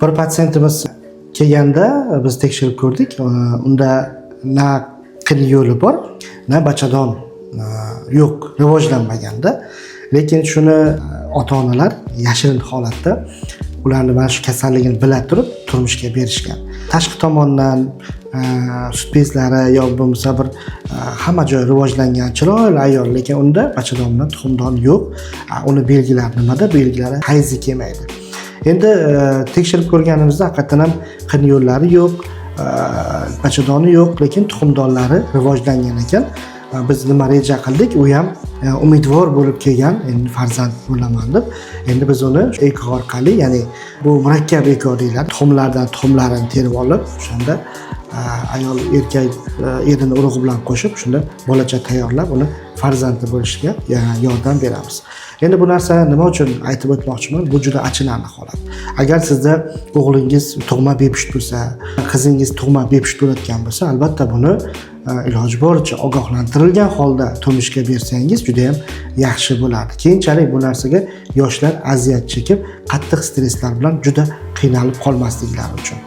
Bir patsientimiz kelganda biz tekshirib ko'rdik. Unda na qin yo'li bor, na bachadon yo'q, rivojlanmaganda. Lekin shuni ota-onalar yashirin holatda ularni mana shu kasalligini bila turib turmushga berishgan. Tashqi tomondan sut bezlari yo bo'lmasa bir hamma joy rivojlangan chiroyli ayol, lekin unda bachadon bilan tuxumdon yo'q. Uni belgilari nimada? Belgilari hayzi kelmaydi. Endi tekshirib ko'rganimizda haqiqatan ham qin yo'llari yo'q, bachadoni yo'q, lekin tuxumdonlari rivojlangan ekan. Biz nima reja qildik? U ham umidvor bo'lib kelgan, endi farzand bo'laman deb. Endi biz uni eko orqali, ya'ni bu murakkab eko deyiladi. Tuxumlardan tuxumlarini terib olib, o'shanda ayol erkak erini urug'i bilan qo'shib, shunda bolacha tayyorlab, uni farzandli bo'lishiga yordam beramiz. Endi bu narsani nima uchun aytib o'tmoqchiman? Bu juda achinarli holat. Agar sizda o'g'lingiz tug'ma bepusht bo'lsa, qizingiz tug'ma bepusht bo'layotgan bo'lsa, albatta buni iloji boricha ogohlantirilgan holda turmushga bersangiz juda ham yaxshi bo'ladi. Keyinchalik bu narsaga yoshlar aziyat chekib, qattiq stresslar bilan juda qiynalib qolmasliklari uchun.